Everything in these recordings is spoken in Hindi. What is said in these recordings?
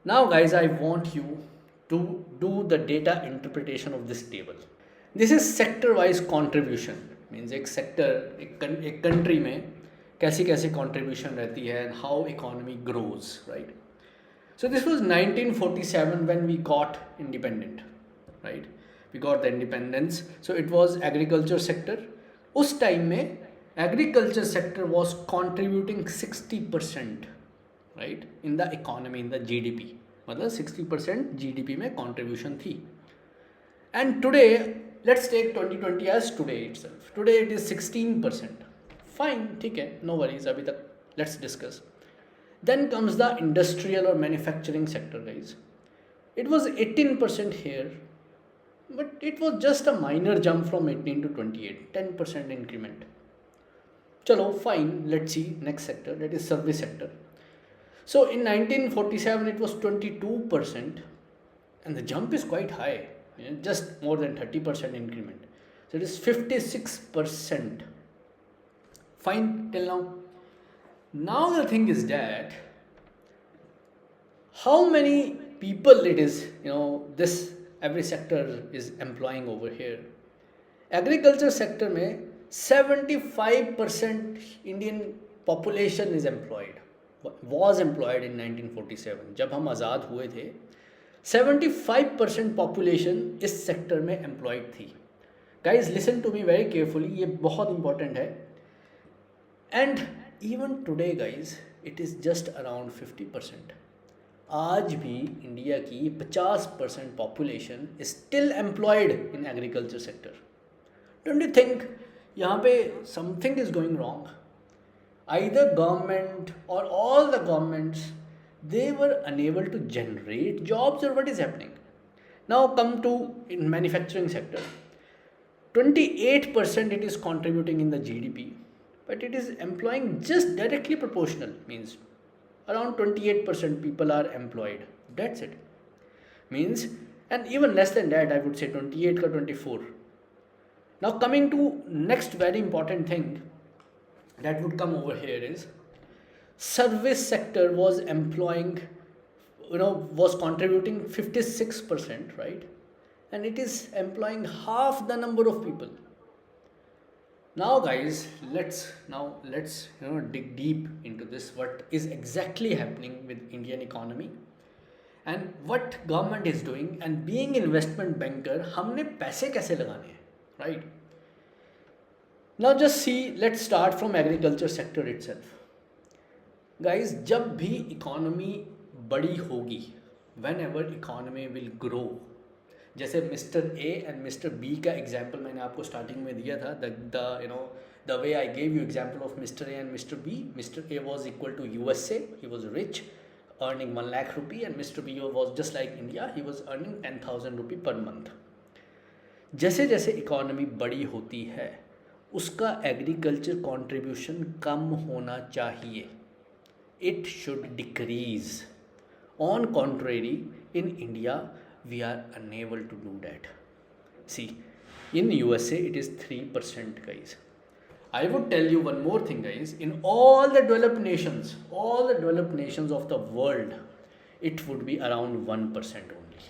Now guys, I want you to do the data interpretation of this table. This is sector wise contribution, means एक sector एक country में कैसी कैसी contribution रहती है and how economy grows, right? So this was 1947 when we got independent, right? We got the independence. So it was agriculture sector. उस time में agriculture sector was contributing 60%, right, in the economy, in the GDP. मतलब 60% GDP में contribution थी. And today, let's take 2020 as today itself. Today it is 16%. Fine, ठीक है, no worries. अभी तक let's discuss. Then comes the industrial or manufacturing sector, guys. It was 18% here, but it was just a minor jump from 18 to 28, 10% increment. Chalo, fine, let's see next sector, that is service sector. So in 1947 it was 22%, and the jump is quite high, just more than 30% increment. So it is 56%. Fine till now. Now the thing is that how many people it is, this every sector is employing over here. Agriculture sector में 75% Indian population is employed, was employed in 1947. जब हम आज़ाद हुए थे 75% population इस sector में employed थी. Guys, listen to me very carefully, ये बहुत important है. And even today guys, it is just around 50%. आज भी इंडिया की 50% population is still employed in agriculture sector. Don't you think यहाँ पे something is going wrong? Either government or all the governments, they were unable to generate jobs, or what is happening? Now come to in manufacturing sector. 28% it is contributing in the GDP, but it is employing just directly proportional, means around 28% people are employed. That's it. Means, and even less than that, I would say 28 or 24. Now coming to next very important thing that would come over here is service sector was employing, was contributing 56%, right? And it is employing half the number of people. Now guys, let's dig deep into this, what is exactly happening with Indian economy and what government is doing, and being investment banker हमने पैसे कैसे लगाने हैं, right? Now just see, let's start from agriculture sector itself. Guys, जब भी economy बड़ी होगी, whenever economy will grow, जैसे mister A and mister B का एग्जाम्पल मैंने आपको स्टार्टिंग में दिया था, the way I gave you example of mister A and mister B. Mister A was equal to USA, he was rich, earning 1 lakh rupee, and mister B was just like India, he was earning 10,000 rupee per month. जैसे जैसे इकोनॉमी बड़ी होती है उसका एग्रीकल्चर कंट्रीब्यूशन कम होना चाहिए. It should decrease. On contrary, in India we are unable to do that. See, in USA it is 3%, guys. I would tell you one more thing, guys. In all the developed nations of the world, it would be around 1% only.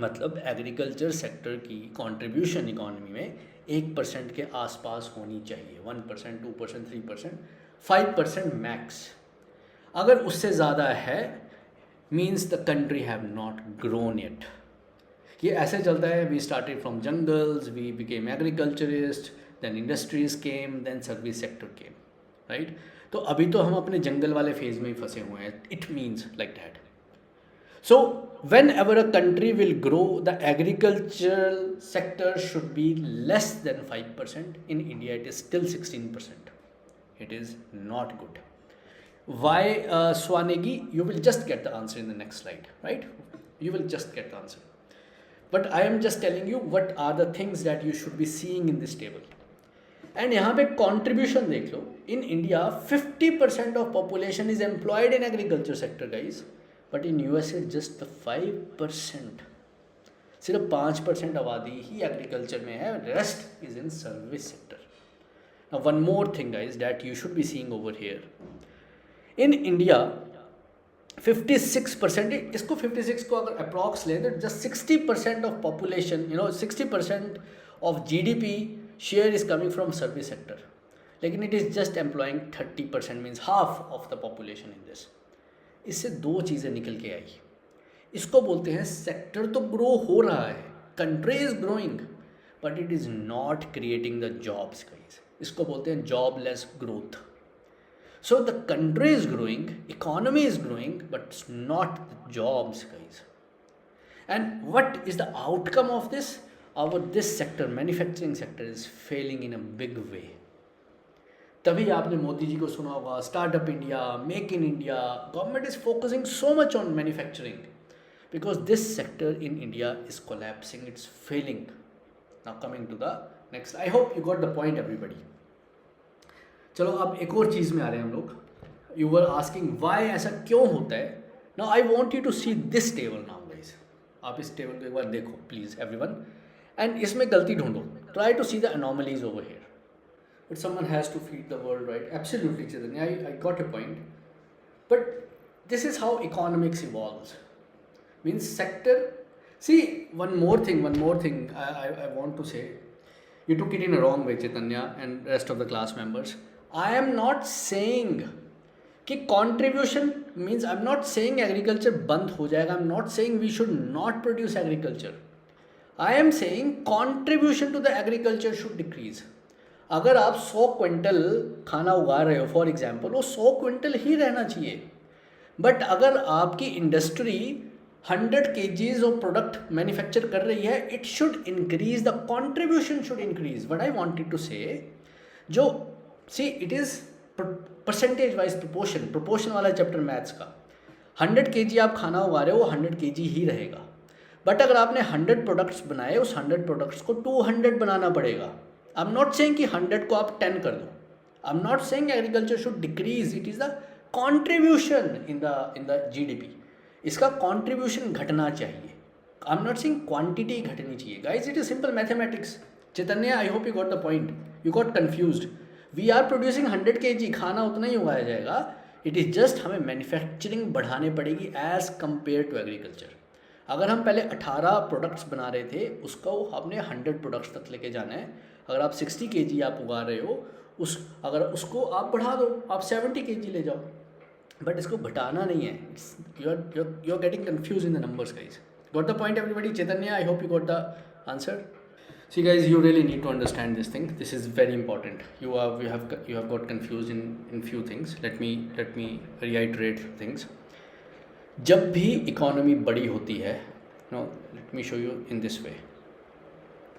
मतलब एग्रीकल्चर सेक्टर की कंट्रीब्यूशन इकोनॉमी में 1% के आसपास होनी चाहिए. 1%, 2%, 3%, 5% मैक्स. अगर उससे ज़्यादा है, means the country have not grown yet. ये ऐसे चलता है. We started from jungles, we became agriculturists, then industries came, then service sector came, right? तो अभी तो हम अपने जंगल वाले फेज में ही फंसे हुए हैं. It means like that. So whenever a country will grow, the agricultural sector should be less than 5%. In India it is still 16%. It is not good. Why, Swanegi? You will just get the answer in the next slide, right? You will just get the answer. But I am just telling you what are the things that you should be seeing in this table. And यहाँ पे contribution देख लो. In India, 50% of population is employed in agriculture sector, guys. But in USA, just the 5%. सिर्फ 5% आबादी ही agriculture में है. Rest is in service sector. Now one more thing, guys, that you should be seeing over here. In India, 56%, इसको 56 को अगर अप्रॉक्स लें तो just 60% of population, 60% of GDP share is coming from service sector, लेकिन it is just employing 30%, means half of the population in this. इससे दो चीज़ें निकल के आई। इसको बोलते हैं सेक्टर तो ग्रो हो रहा है, country is growing, but it is not creating the jobs guys. इसको बोलते हैं jobless growth. So the country is growing, economy is growing, but it's not the jobs, guys. And what is the outcome of this? This sector, manufacturing sector, is failing in a big way. तभी आपने मोदी जी को सुना होगा, startup India, make in India. Government is focusing so much on manufacturing because this sector in India is collapsing, it's failing. Now coming to the next, I hope you got the point everybody. चलो अब एक और चीज़ में आ रहे हैं हम लोग। यू वर आस्किंग वाई ऐसा क्यों होता है। Now I want you to see this table now guys. आप इस टेबल को एक बार देखो प्लीज़ एवरीवन, एंड इसमें गलती ढूंढो। Try to see the anomalies over here, but someone has to feed the world, right? Absolutely Chetan, I got a point, but this is how economics evolves, means sector. See one more thing I want to say. You took it in a wrong way, Chaitanya and rest of the class members. I am not saying कि contribution means, I'm not saying agriculture बंद हो जाएगा, I'm not saying we should not produce agriculture. I am saying contribution to the agriculture should decrease. अगर आप 100 क्विंटल खाना उगा रहे हो फॉर एग्जाम्पल, वो 100 क्विंटल ही रहना चाहिए, बट अगर आपकी industry 100 kgs of product manufacture कर रही है, it should increase, the contribution should increase. What I wanted to say, जो see it is percentage wise proportion वाला चैप्टर मैथ्स का। 100 kg आप खाना उगा रहे हो, वो 100 kg ही रहेगा, बट अगर आपने 100 प्रोडक्ट्स बनाए, उस 100 प्रोडक्ट्स को 200 बनाना पड़ेगा। आई एम नॉट सेइंग कि 100 को आप 10 कर दो, I am not saying agriculture should decrease, it is the contribution in the GDP। इसका कॉन्ट्रीब्यूशन घटना चाहिए, I am not saying quantity घटनी चाहिए। Guys it is simple mathematics. Chaitanya, I hope you got the point, you got confused. We are producing 100 kg, खाना उतना ही उगाया जाएगा, इट इज़ जस्ट हमें मैन्युफैक्चरिंग बढ़ानी पड़ेगी एज कम्पेयर टू एग्रीकल्चर। अगर हम पहले 18 प्रोडक्ट्स बना रहे थे, उसको हमने 100 प्रोडक्ट्स तक लेके जाना है। अगर आप 60 kg आप उगा रहे हो, अगर उसको आप बढ़ा दो, आप 70 kg ले जाओ, बट इसको घटाना नहीं है। You are getting confuse in the numbers guys. Got the point everybody? Chaitanya, I hope you got the answer. See guys, you really need to understand this thing. This is very important. You have got confused in few things. Let me reiterate things. जब भी इकोनॉमी बड़ी होती है, let me show you in this way.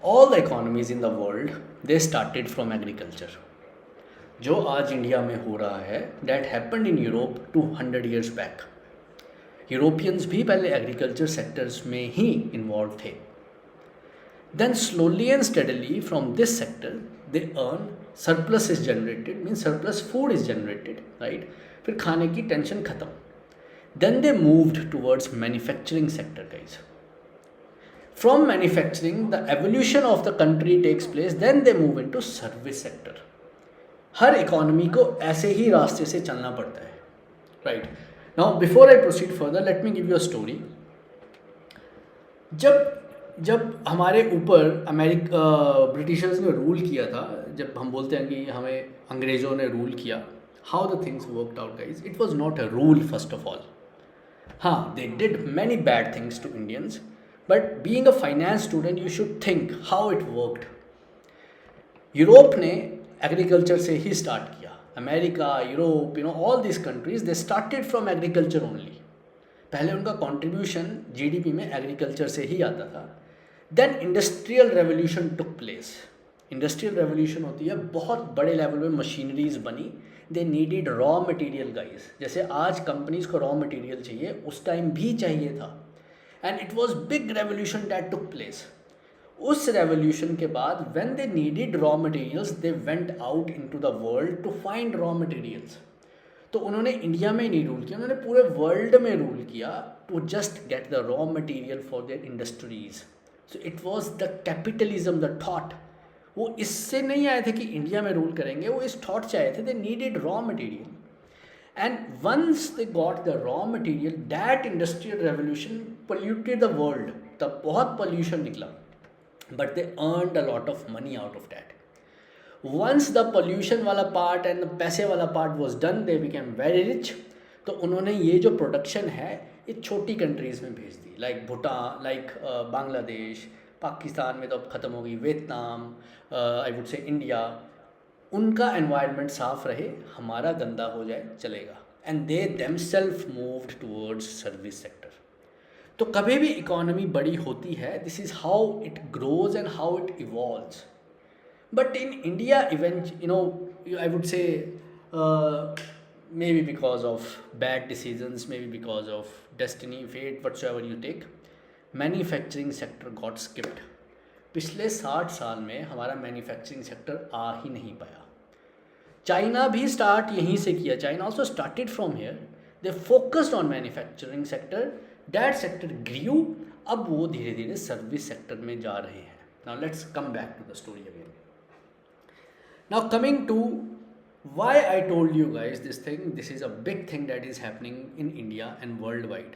All the economies in the world, they started from agriculture. जो आज इंडिया में हो रहा है, that happened in Europe 200 years back. Europeans भी पहले एग्रीकल्चर सेक्टर्स में ही इन्वॉल्व थे। Then slowly and steadily from this sector they earn, surplus is generated, means surplus food is generated, right? फिर खाने की टेंशन खत्म। Then they moved towards manufacturing sector guys. From manufacturing the evolution of the country takes place, then they move into service sector. Her economy को ऐसे ही रास्ते से चलना पड़ता है, right? Now before I proceed further, let me give you a story. जब हमारे ऊपर ब्रिटिशर्स ने रूल किया था, जब हम बोलते हैं कि हमें अंग्रेज़ों ने रूल किया, how the things worked out guys, it was not a rule first of all. हाँ, they did many bad things to Indians, but being a finance student you should think how it worked. Europe ने एग्रीकल्चर से ही स्टार्ट किया, America, Europe, all this countries they started from agriculture only. पहले उनका कॉन्ट्रीब्यूशन GDP में एग्रीकल्चर से ही आता था। Then industrial revolution took place. Industrial revolution होती है, बहुत बड़े लेवल में मशीनरीज बनी, they needed raw material guys. जैसे आज कंपनीज को रॉ मटेरियल चाहिए, उस टाइम भी चाहिए था, and it was big revolution that took place. उस रेवोल्यूशन के बाद when they needed raw materials, they went out into the world to find raw materials. तो उन्होंने इंडिया में नहीं रूल किया, उन्होंने पूरे वर्ल्ड में रूल किया to just get the raw material for their industries. So it was the capitalism, the thought. वो इससे नहीं आए थे कि इंडिया में रूल करेंगे, वो इस थॉट से आए थे, दे needed raw material And once they got the raw material, that industrial revolution polluted the world. तब बहुत pollution निकला, but they earned a lot of money out of that. Once the pollution वाला part and the पैसे वाला part was done, they became very rich. तो उन्होंने ये जो प्रोडक्शन है ये छोटी कंट्रीज़ में भेज दी, लाइक भूटान, लाइक बांग्लादेश, पाकिस्तान में तो अब ख़त्म हो गई, Vietnam, I would say India. उनका एनवायरनमेंट साफ रहे, हमारा गंदा हो जाए चलेगा. And they themselves moved towards service sector. तो कभी भी इकोनॉमी बड़ी होती है, this is how it grows and how it evolves. But in India even I would say maybe because of bad decisions, maybe because of destiny, fate, whatsoever you take, manufacturing sector got skipped. पिछले 60 साल में हमारा मैन्युफैक्चरिंग सेक्टर आ ही नहीं पाया. चाइना भी स्टार्ट यहीं से किया. China also started from here. They focused on manufacturing sector, that sector grew. अब वो धीरे धीरे सर्विस सेक्टर में जा रहे हैं. Now let's come back to the story again. Now coming to why I told you guys this thing. This is a big thing that is happening in India and worldwide.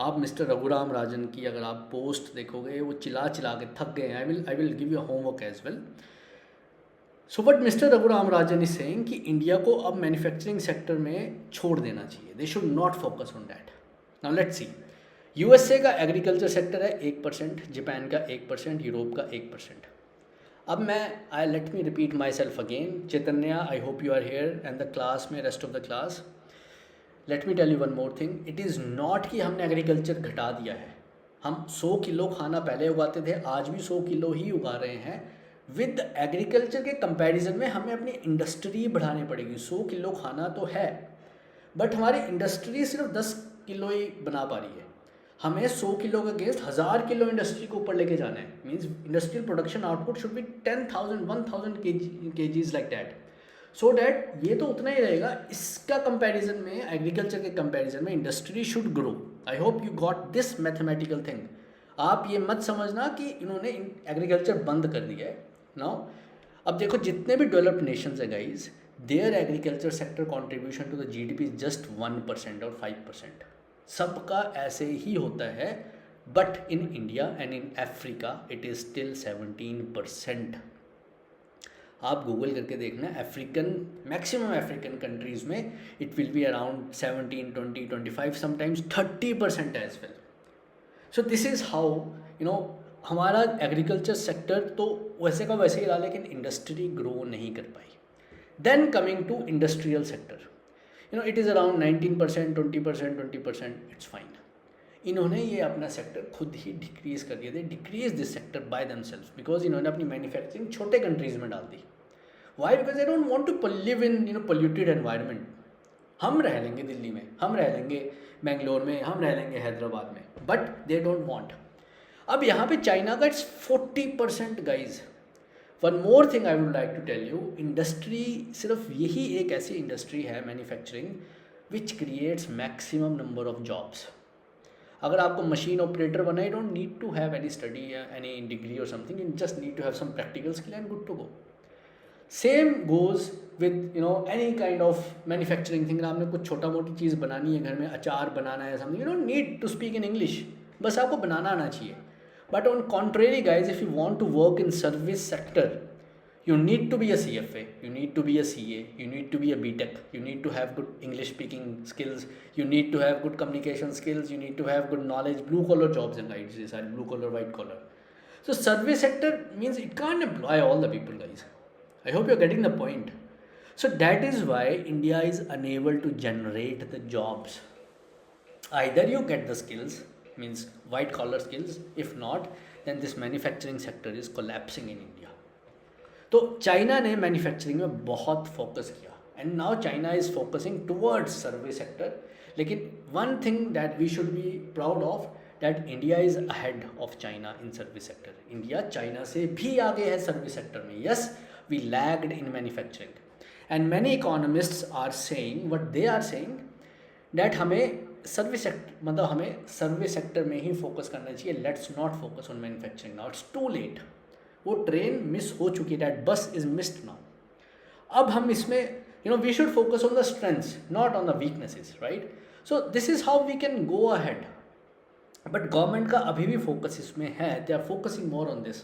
आप मिस्टर रघुराम राजन की अगर आप पोस्ट देखोगे, वो चिल्ला के थक गए हैं. I will give you homework as well. So but mister Raghuram Rajan is saying कि इंडिया को अब मैन्युफैक्चरिंग सेक्टर में छोड़ देना चाहिए. They should not focus on that. Now let's see. USA का एग्रीकल्चर सेक्टर है 1%, जापान का 1%, यूरोप का 1%. अब मैं let me repeat myself again. Chaitanya, I hope you are here and the class में, rest of the class. Let me tell you one more thing. It is not कि हमने एग्रीकल्चर घटा दिया है. हम 100 किलो खाना पहले उगाते थे, आज भी 100 किलो ही उगा रहे हैं. विद एग्रीकल्चर के कंपैरिजन में हमें अपनी इंडस्ट्री बढ़ानी पड़ेगी. 100 किलो खाना तो है, बट हमारी इंडस्ट्री सिर्फ 10 किलो ही बना पा रही है. हमें 100 किलो के अगेंस्ट 1000 किलो इंडस्ट्री को ऊपर लेके जाना है. Means industrial production output should be 10,000 1000 kgs like that. So that ये तो उतना ही रहेगा. इसका कंपैरिजन में, एग्रीकल्चर के कंपैरिजन में industry should grow. I hope you got this mathematical thing. आप ये मत समझना कि इन्होंने एग्रीकल्चर बंद कर दिया है. नाउ अब देखो, जितने भी डेवलप्ड नेशंस हैं guys, their agriculture sector contribution to the GDP is just 1% और 5%. सबका ऐसे ही होता है. But in India and in Africa it is still 17%. आप गूगल करके देखना, अफ्रीकन, मैक्सिमम अफ्रीकन कंट्रीज़ में it will be around 17, 20, 25, sometimes 30% as well. So this is how हमारा एग्रीकल्चर सेक्टर तो वैसे का वैसे ही रहा, लेकिन इंडस्ट्री ग्रो नहीं कर पाई. Then coming to industrial sector, it is around 19%, 20%, 20%. It's fine. इन्होंने ये अपना सेक्टर खुद ही डिक्रीज़ कर दिया. They decrease this sector by themselves because इन्होंने अपनी मैन्युफैक्चरिंग छोटे कंट्रीज़ में डाल दी. Why? Because they don't want to live in polluted environment. हम रह लेंगे दिल्ली में, हम रह लेंगे बेंगलोर में, हम रह लेंगे हैदराबाद में, बट दे डोंट वांट. अब यहाँ पे चाइना का it's 40% guys. One more thing I would like to tell you. Industry सिर्फ यही एक ऐसी इंडस्ट्री है, manufacturing, which creates maximum number of jobs. अगर आपको मशीन ऑपरेटर बनना, you don't need to have any study, any degree और something. You just need to have some practical skill and good to go. Same goes with any kind of manufacturing thing. आपने कुछ छोटा मोटी चीज़ बनानी है घर में, अचार बनाना है something, you don't need to speak in English, बस आपको बनाना आना चाहिए. But on contrary guys, if you want to work in service sector, you need to be a CFA, you need to be a CA, you need to be a BTech, you need to have good English speaking skills, you need to have good communication skills, you need to have good knowledge. Blue collar jobs and guys, these are blue collar, white collar. So service sector means it can't employ all the people guys. I hope you're getting the point. So that is why India is unable to generate the jobs. Either you get the skills, means white collar skills, if not then this manufacturing sector is collapsing in India. तो चाइना ने मैन्युफैक्चरिंग में बहुत फोकस किया and now China is focusing towards service sector. लेकिन one thing that we should be proud of, that India is ahead of China in service sector. India China से भी आगे है सर्विस सेक्टर में. Yes, we lagged in manufacturing and many economists are saying what they are saying, that हमें सर्विस सेक्टर, मतलब हमें सर्विस सेक्टर में ही फोकस करना चाहिए. Let's not focus on manufacturing now, it's too late. वो ट्रेन मिस हो चुकी है, दैट बस इज मिस्ड नाउ. अब हम इसमें We should focus on the strengths, not on the weaknesses, right? So this is how we can go ahead. But government का अभी भी focus इसमें है, they are focusing more on this.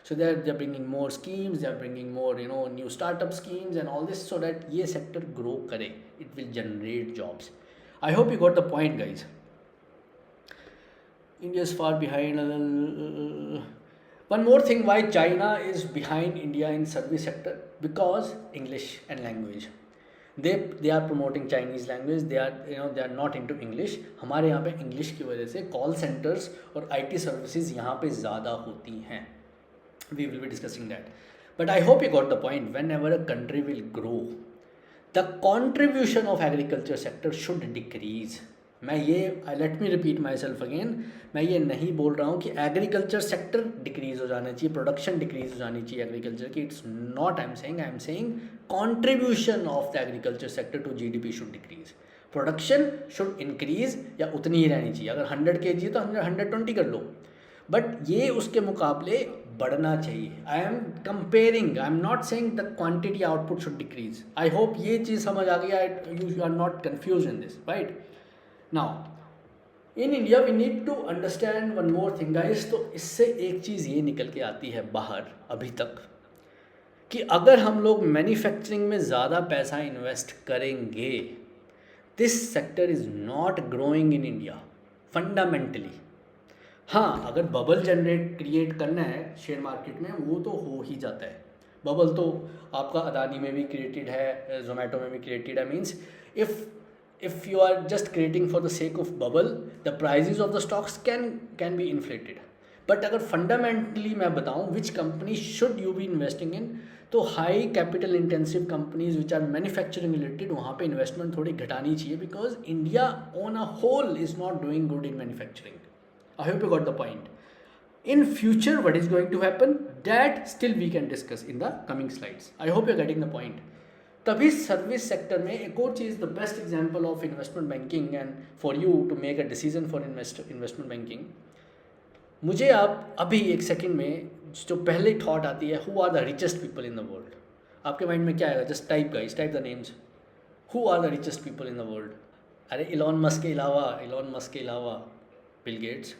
So they're bringing more schemes, they're bringing more new startup schemes and all this, so that ये sector grow करे, it will generate jobs. I hope you got the point, guys. India is far behind. One more thing, why China is behind India in service sector, because English and language. They are promoting Chinese language. They are not into English. हमारे यहाँ पे English की वजह से call centers और IT services यहाँ पे ज़्यादा होती हैं. We will be discussing that. But I hope you got the point. Whenever a country will grow, the contribution of agriculture sector should decrease. Late me repeat myself again, मैं ये नहीं बोल रहा हूँ कि एग्रीकल्चर सेक्टर डिक्रीज हो जाना चाहिए, प्रोडक्शन डिक्रीज हो जानी चाहिए एग्रीकल्चर की. It's not, I am saying contribution of the agriculture sector to GDP should decrease. Production should increase या उतनी ही रहनी चाहिए. अगर 100 kg है तो 120 कर लो, बट ये उसके मुकाबले बढ़ना चाहिए. I am comparing, I am not saying the quantity output should decrease. I hope ये चीज़ समझ आ गया. You are not confuse in this, right? Now, in India we need to understand one more thing, guys. तो इससे एक चीज़ ये निकल के आती है बाहर अभी तक, कि अगर हम लोग मैन्युफैक्चरिंग में ज़्यादा पैसा इन्वेस्ट करेंगे, this sector is not growing in India fundamentally. हाँ, अगर बबल क्रिएट करना है शेयर मार्केट में, वो तो हो ही जाता है. बबल तो आपका अदानी में भी क्रिएटेड है, जोमेटो में भी क्रिएटेड है. Means if you are just creating for the sake of bubble, the prices of the stocks can be inflated. But अगर fundamentally मैं बताऊँ which company should you be investing in, तो high capital intensive companies which are manufacturing related, वहाँ पे investment थोड़ी घटानी चाहिए, because India on a whole is not doing good in manufacturing. I hope you got the point. In future what is going to happen, that still we can discuss in the coming slides. I hope you're getting the point. तभी सर्विस सेक्टर में एक और चीज़, the best example of investment banking and for you to make a decision for investment banking. मुझे आप अभी एक सेकंड में जो पहले थॉट आती है, who are the richest people in the world, आपके माइंड में क्या आएगा? Just type guys, type the names. Who are the richest people in the world? अरे इलॉन मस्क के अलावा Bill Gates.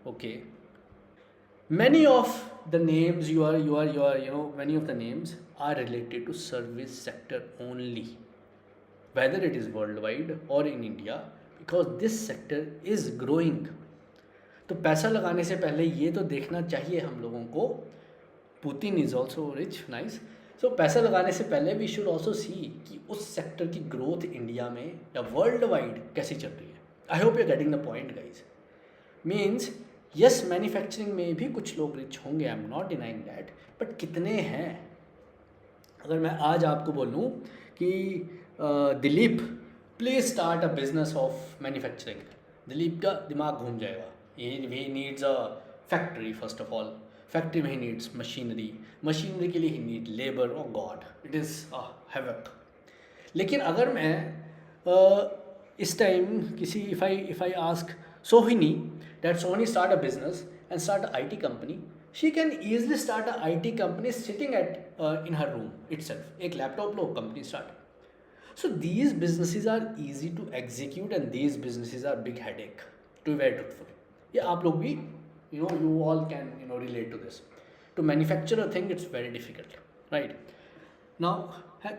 Okay, many of the names many of the names are related to service sector only, whether it is worldwide or in India, because this sector is growing. तो पैसा लगाने से पहले ये तो देखना चाहिए हम लोगों को, Putin is also rich, nice. So पैसा लगाने से पहले वी शुड ऑल्सो सी कि उस सेक्टर की ग्रोथ इंडिया में या वर्ल्ड वाइड कैसी चल रही है. I hope you are getting the point guys. Means yes, manufacturing में भी कुछ लोग रिच होंगे, I am not denying that, but कितने हैं? अगर मैं आज आपको बोलूँ कि Dilip please start a business of manufacturing, Dilip का दिमाग घूम जाएगा. He needs a factory. First of all factory में ही नीड्स मशीनरी के लिए he need labour. Oh God, it is havoc. लेकिन अगर मैं इस टाइम किसी if I ask Sohini that Sohini start a business and start an IT company, she can easily start an IT company sitting at in her room itself. एक laptop low, company start. So these businesses are easy to execute and these businesses are big headache, to be very truthful. ये आप लोग भी you all can relate to this. To manufacture a thing, it's very difficult, right? Now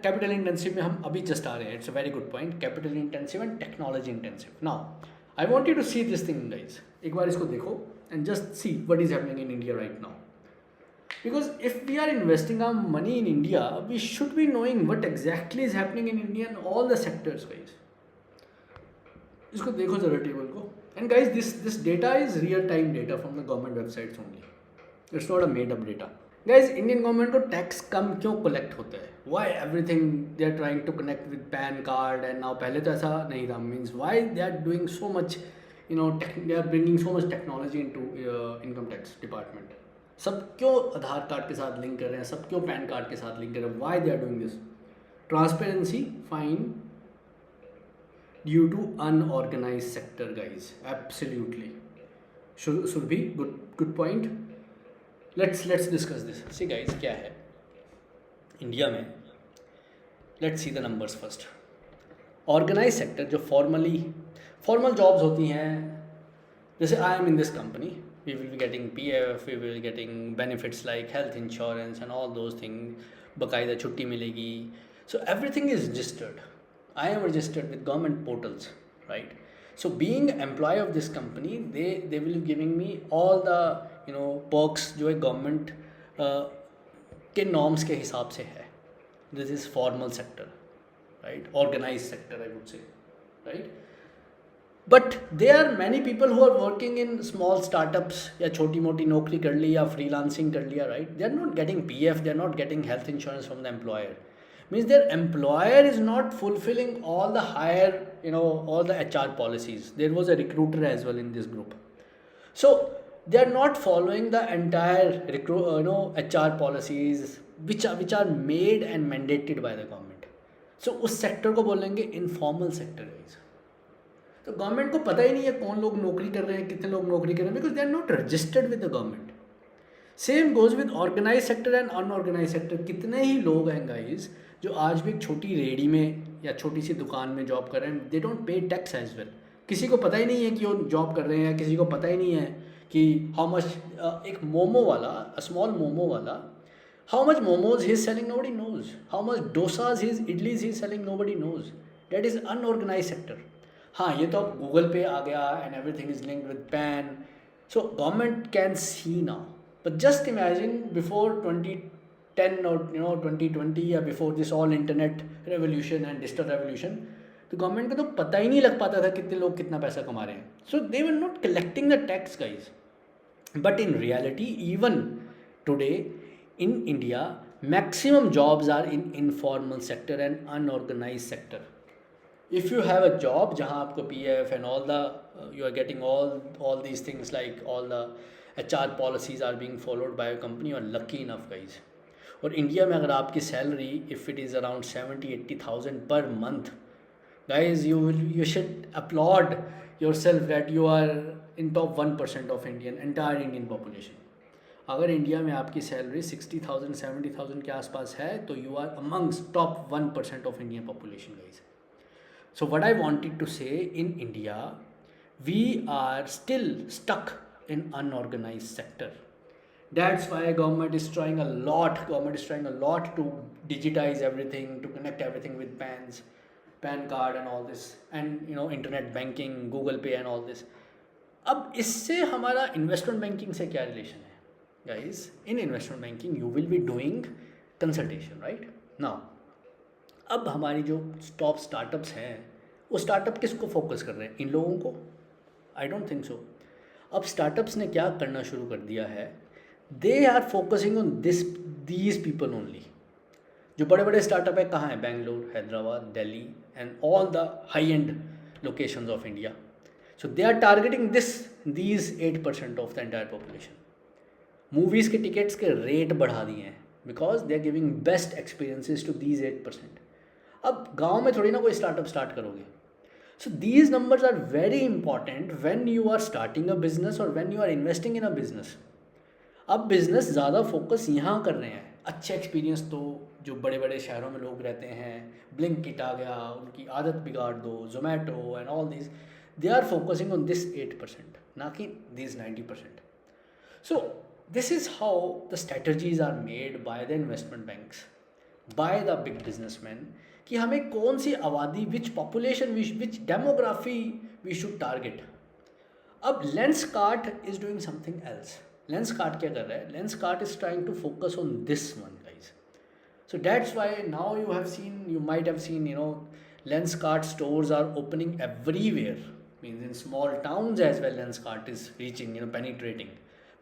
capital intensive में हम अभी just आ रहे हैं. It's a very good point. Capital intensive and technology intensive. Now I want you to see this thing, guys. एक बार इसको देखो and just see what is happening in India right now. Because if we are investing our money in India, we should be knowing what exactly is happening in India and all the sectors, guys. इसको देखो जरा टेबल को. And guys, this data is real time data from the government websites only. It's not a made up data. Guys, Indian government को टैक्स कम क्यों कलेक्ट होता है? Why everything they are trying to connect with PAN card and now पहले तो ऐसा नहीं था. Means why they are doing so much, they are bringing so much technology into income tax department. सब क्यों आधार कार्ड के साथ लिंक कर रहे हैं, सब क्यों पैन कार्ड के साथ लिंक कर रहे हैं? Why they are doing this? Transparency, fine, due to unorganized sector, guys. Absolutely. Should be good point. Let's discuss this. See guys, क्या है इंडिया में let's see the numbers first. Organise sector जो फॉर्मल जॉब्स होती हैं, जैसे I am in this company, we will be getting PF, we will getting benefits like health insurance and all those thing, बाकायदा छुट्टी मिलेगी. So everything is registered. I am registered with government portals, right? So being employee of this company, they will be giving me all the perks जो है गवर्नमेंट के नॉर्म्स के हिसाब से है. This is formal sector, right? Organise sector I would say, right? But they are many people who are working in small startups, या छोटी मोटी नौकरी कर ली या फ्रीलांसिंग कर लिया, right? They are not getting PF, they are not getting health insurance from the employer. Means their employer is not fulfilling all the higher, all the HR policies. There was a recruiter as well in this group. So they are not following the entire HR policies which are made and mandated by the government. So उस सेक्टर को बोलेंगे इनफॉर्मल सेक्टर गाइस. तो गवर्नमेंट को पता ही नहीं है कौन लोग नौकरी कर रहे हैं, कितने लोग नौकरी कर रहे हैं, because they are not registered with the government. Same goes with organise sector and unorganised sector. कितने ही लोग हैं गाइस जो आज भी एक छोटी रेडी में या छोटी सी दुकान में जॉब कर रहे हैं, they don't pay tax as well. किसी को पता ही नहीं है कि वो जॉब कर रहे हैं, किसी को पता ही नहीं है कि हाउ मच एक मोमो वाला, अ स्मॉल मोमो वाला, how much momos he is selling, nobody knows. How much dosas he idlis he is selling, nobody knows. That is unorganise sector. हाँ, ये तो अब गूगल पे आ गया and everything is linked with PAN, so government can see now. But just imagine before 2010 or 2020 या before this all internet revolution and digital revolution, तो गवर्नमेंट को तो पता ही नहीं लग पाता था कितने लोग कितना पैसा कमा रहे हैं. So they were not collecting the tax guys. But in reality even today in India maximum jobs are in informal sector and unorganised sector. If you have a job जहाँ आपको PF and all the you are getting all these things like all the HR policies are being followed by a company, you are lucky enough guys. और इंडिया में अगर आपकी salary if it is around 70,000-80,000 per month, guys you should applaud yourself that you are in top 1% of entire Indian population. अगर इंडिया में आपकी सैलरी 60,000-70,000 के आसपास है तो you are amongst top 1% of Indian population guys. So what I wanted to say, in India we are still stuck in unorganized sector. That's why government is trying a lot to digitize everything, to connect everything with PAN card and all this, and internet banking, Google Pay and all this. अब इससे हमारा इन्वेस्टमेंट बैंकिंग से क्या रिलेशन है guys? In investment banking you will be doing consultation, right? Now अब हमारी जो टॉप स्टार्टअप्स हैं वो स्टार्टअप किसको फोकस कर रहे हैं? इन लोगों को? I don't think so. अब स्टार्टअप्स ने क्या करना शुरू कर दिया है, they are focusing on these people only. जो बड़े बड़े स्टार्टअप है कहाँ हैं? Bangalore, Hyderabad, Delhi and all the high end locations of India. So they are targeting these 8% of the entire population. Movies के टिकट्स के रेट बढ़ा दिए हैं because they are giving best experiences to these 8%. अब गाँव में थोड़ी ना कोई स्टार्टअप स्टार्ट करोगे. So these numbers are very important when you are starting a business or when you are investing in a business. अब बिजनेस ज़्यादा फोकस यहाँ कर रहे हैं. अच्छे एक्सपीरियंस तो जो बड़े बड़े शहरों में लोग रहते हैं, ब्लिंकिट आ गया, उनकी आदत बिगाड़ दो, Zomato and all this, they are focusing on this 8%, ना कि this 90%. So this is how the strategies are made by the investment banks, by the big businessman, कि हमें कौन सी आबादी, which population, which demography we should target. अब Lenskart is doing something else. Lenskart क्या कर रहा है? Lenskart is trying to focus on this one guys. So that's why now you might have seen Lenskart stores are opening everywhere, means in small towns as well. Lenskart is reaching, penetrating,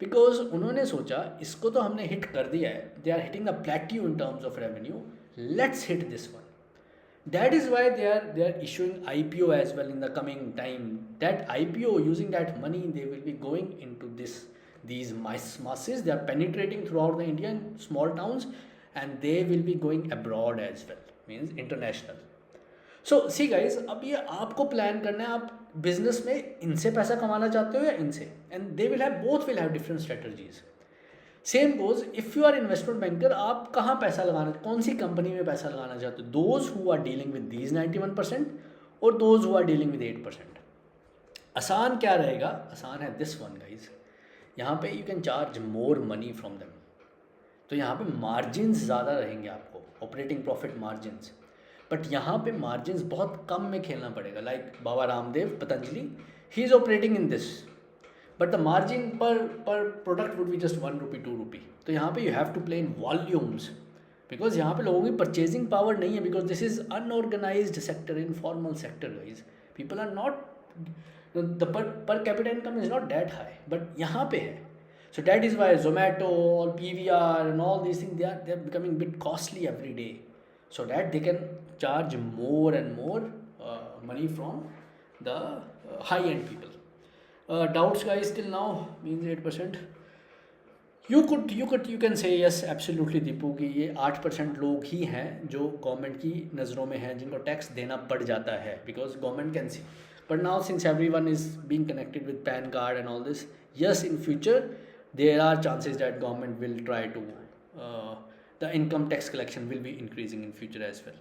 because उन्होंने सोचा इसको तो हमने हिट कर दिया है, they are hitting the plateau in terms of revenue, let's hit this one. That is why they are issuing IPO as well in the coming time. That IPO, using that money, they will be going into these masses. They are penetrating throughout the India in small towns, and they will be going abroad as well, means international. So see guys, अब ये आपको प्लान करना है, आप बिजनेस में इनसे पैसा कमाना चाहते हो या इनसे, and they will have, both will have different strategies. Same goes if you are investment banker, आप कहाँ पैसा लगाना, कौन सी कंपनी में पैसा लगाना चाहते हो, those who are dealing with these 91% और those who are dealing with 8%। आसान क्या रहेगा, आसान है दिस वन गाइज, यहाँ पे you can charge more money from them, तो यहाँ पे मार्जिन्स ज़्यादा रहेंगे आपको, ऑपरेटिंग प्रॉफिट मार्जिन्स, बट यहाँ पे मार्जिन्स बहुत कम में खेलना पड़ेगा। Like Baba Ramdev Patanjali, he is operating in this, but the margin per product would be just 1 rupee 2 rupee. तो यहाँ पे you have to play in volumes, because यहाँ पे लोगों की परचेजिंग पावर नहीं है, because this is unorganised sector, informal sector guys, people are not, the per capita income is not that high, but यहाँ पे है। So that is why Zomato or PVR and all these things, they are becoming a bit costly every day, so that they can charge more and more money from the high end people. Doubts guys till now means 8%. You can say yes absolutely Deepu कि ये 8% लोग ही हैं जो गवर्नमेंट की नज़रों में हैं जिनको टैक्स देना पड़ जाता है, because government can C, but now since everyone is being connected with PAN card and all this, yes in future there are chances that government will try to the income tax collection will be increasing in future as well.